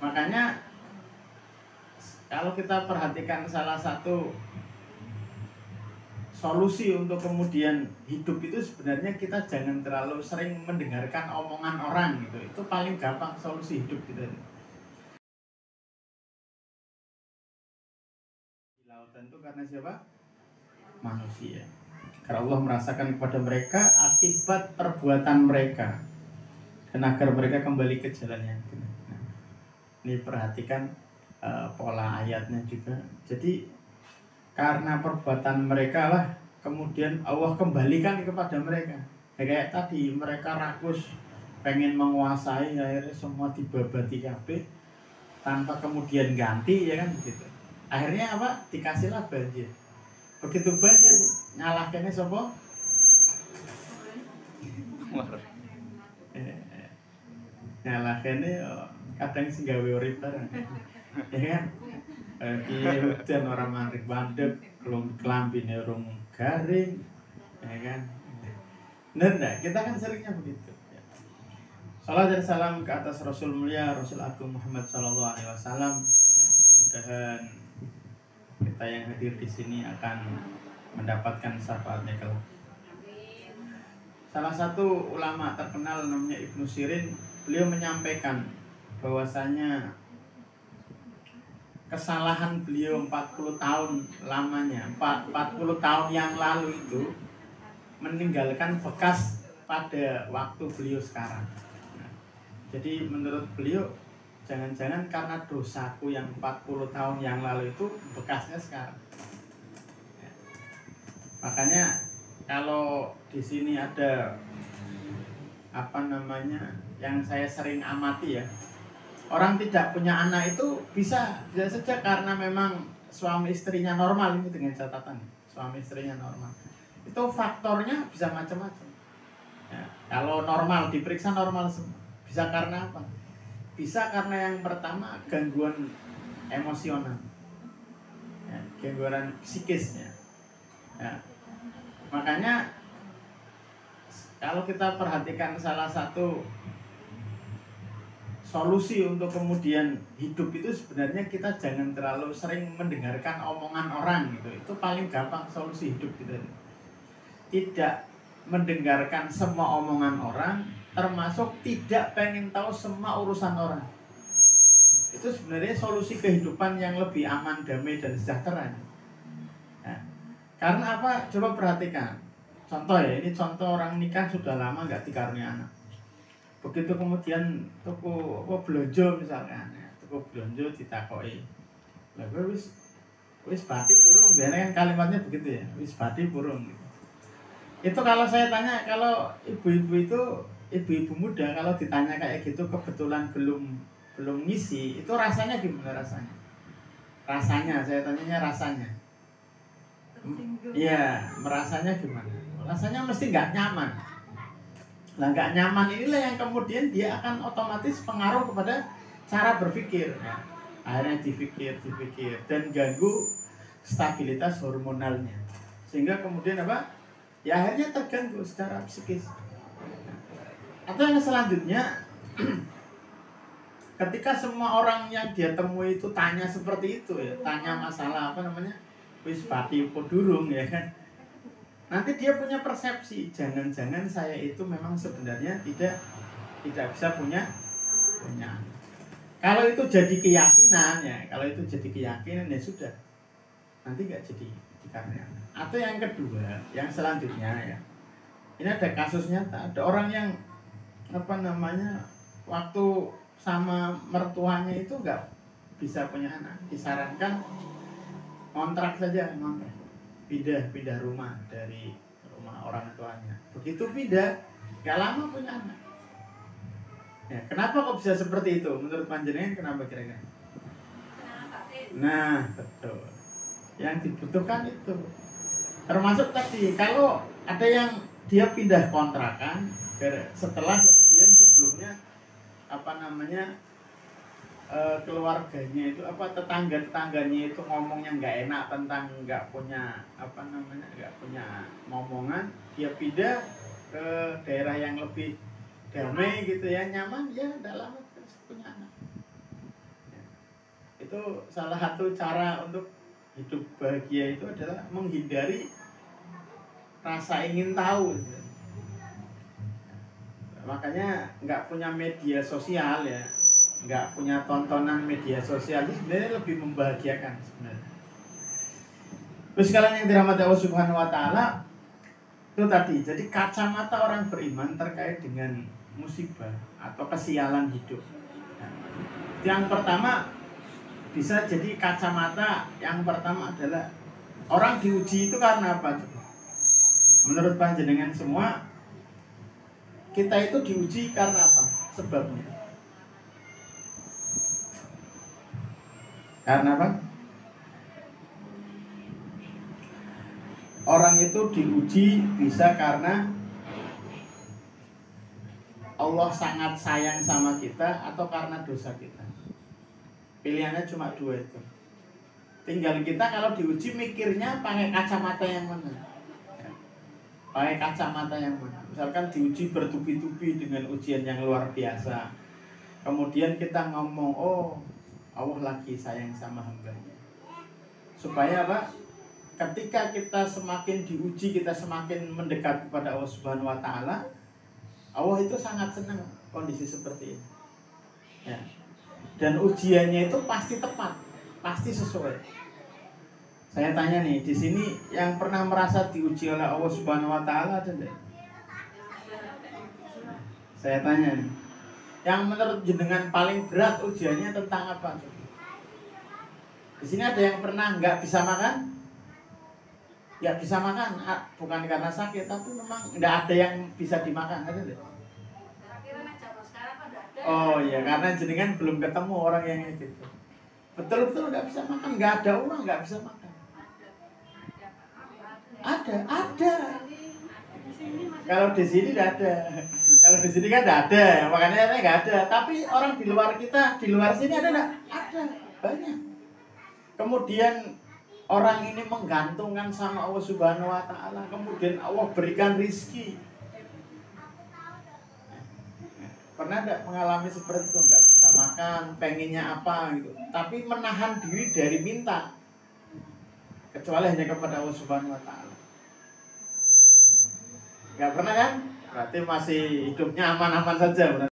Makanya kalau kita perhatikan salah satu solusi untuk kemudian hidup itu sebenarnya kita jangan terlalu sering mendengarkan omongan orang gitu. Itu paling gampang solusi hidup kita. Di lautan itu karena siapa? Manusia. Karena Allah merasakan kepada mereka akibat perbuatan mereka, dan agar mereka kembali ke jalan yang benar. Nah, ini perhatikan pola ayatnya juga. Jadi karena perbuatan mereka lah kemudian Allah kembalikan kepada mereka. Kayak tadi mereka rakus pengen menguasai, akhirnya semua dibabati kabeh tanpa kemudian ganti, ya kan begitu. Akhirnya apa? Dikasihlah banjir. Begitu banjir nyalahkannya sapa? Nyalahkannya kadang sing gawe urip bareng. Ya kan? Piye hujan orang mandek bandek, kelambine urung garing, ya kan? Benar enggak? Kita kan seringnya begitu. Salam dan salam ke atas Rasul mulia, Rasul Agung Muhammad Sallallahu Alaihi Wasallam. Mudah-mudahan kita yang hadir di sini akan mendapatkan syafaatnya kelak. Salah satu ulama terkenal namanya Ibnu Sirin, beliau menyampaikan bahwasanya kesalahan beliau 40 tahun lamanya, 40 tahun yang lalu itu meninggalkan bekas pada waktu beliau sekarang. Nah, jadi menurut beliau, jangan-jangan karena dosaku yang 40 tahun yang lalu itu bekasnya sekarang. Ya. Makanya kalau di sini ada yang saya sering amati ya, orang tidak punya anak itu bisa saja karena memang suami istrinya normal. Ini dengan catatan suami istrinya normal. Itu faktornya bisa macam-macam. Ya, kalau normal diperiksa normal semua. Bisa karena apa? Bisa karena yang pertama gangguan emosional, ya, gangguan psikisnya. Ya. Makanya kalau kita perhatikan salah satu solusi untuk kemudian hidup itu sebenarnya kita jangan terlalu sering mendengarkan omongan orang gitu. Itu paling gampang solusi hidup kita. Tidak mendengarkan semua omongan orang, termasuk tidak pengen tahu semua urusan orang. Itu sebenarnya solusi kehidupan yang lebih aman, damai dan sejahtera. Nah, karena apa? Coba perhatikan. Contoh ya, ini contoh orang nikah sudah lama nggak dikaruniai anak. Begitu kemudian tuku belanja misalkan, ya, tuku belanja ditakoki. Lah wis bati purung, biasanya kan kalimatnya begitu ya, wis bati purung gitu. Itu kalau saya tanya, kalau ibu-ibu itu, ibu-ibu muda kalau ditanya kayak gitu kebetulan belum ngisi, itu rasanya gimana rasanya? Rasanya, saya tanyanya rasanya. Iya, merasanya gimana? Rasanya mesti nggak nyaman. Nah, nggak nyaman inilah yang kemudian dia akan otomatis pengaruh kepada cara berpikir. Ya. Akhirnya dipikir dan ganggu stabilitas hormonalnya. Sehingga kemudian apa? Ya akhirnya terganggu secara psikis. Atau yang selanjutnya, ketika semua orang yang dia temui itu tanya seperti itu ya, tanya masalah wis pati apa durung ya kan. Nanti dia punya persepsi, jangan-jangan saya itu memang sebenarnya tidak bisa punya. Kalau itu jadi keyakinan ya, ya sudah. Nanti nggak jadi dikarenakan. Atau yang kedua, yang selanjutnya ya. Ini ada kasus nyata, ada orang yang waktu sama mertuanya itu nggak bisa punya anak, disarankan kontrak saja, pindah rumah dari rumah orang tuanya. Begitu pindah, nggak lama punya anak. Ya, kenapa kok bisa seperti itu? Menurut panjenengan kenapa kira-kira? Nah, betul. Yang dibutuhkan itu. Termasuk tadi, kalau ada yang dia pindah kontrakan setelah kemudian sebelumnya keluarganya itu tetangganya itu ngomongnya nggak enak tentang nggak punya ngomongan, dia pindah ke daerah yang lebih damai gitu ya, nyaman, ya nggak lama terus punya anak. itu salah satu cara untuk hidup bahagia itu adalah menghindari rasa ingin tahu. Makanya nggak punya media sosial ya, nggak punya tontonan media sosial itu sebenarnya lebih membahagiakan sebenarnya. Terus kalian yang dirahmati Allah Subhanahu Wa Taala, itu tadi, jadi kacamata orang beriman terkait dengan musibah atau kesialan hidup. Nah, yang pertama bisa jadi kacamata yang pertama adalah orang diuji itu karena apa? Menurut panjenengan semua, kita itu diuji karena apa? Sebabnya. Karena apa? Orang itu diuji bisa karena Allah sangat sayang sama kita atau karena dosa kita. Pilihannya cuma dua itu. Tinggal kita kalau diuji mikirnya pakai kacamata yang mana. Pakai kacamata yang mana. Misalkan diuji bertubi-tubi dengan ujian yang luar biasa. Kemudian kita ngomong, oh Allah lagi sayang sama hambanya. Supaya apa? Ketika kita semakin diuji, kita semakin mendekat kepada Allah Subhanahu Wa Taala, Allah itu sangat senang kondisi seperti ini. Ya. Dan ujiannya itu pasti tepat, pasti sesuai. Saya tanya nih, di sini yang pernah merasa diuji oleh Allah Subhanahu Wa Taala ada enggak? Saya tanya nih, yang menurut jenengan paling berat ujiannya tentang apa? Di sini ada yang pernah nggak bisa makan? Ya bisa makan, bukan karena sakit, tapi memang nggak ada yang bisa dimakan, ada enggak? Oh iya, karena jenengan belum ketemu orang yang gitu. Betul-betul nggak bisa makan, nggak ada uang nggak bisa makan. Ada. Kalau di sini nggak ada. Kalau di sini kan nggak ada, makanya nggak ada. Tapi orang di luar kita, di luar sini ada nggak? Ada, banyak. Kemudian orang ini menggantungkan sama Allah Subhanahu Wa Taala, kemudian Allah berikan rizki. Pernah tidak mengalami seperti itu? Nggak bisa makan, pengennya apa gitu, tapi menahan diri dari minta, kecuali hanya kepada Allah Subhanahu Wa Taala. Nggak pernah kan? Berarti masih hidupnya aman-aman saja.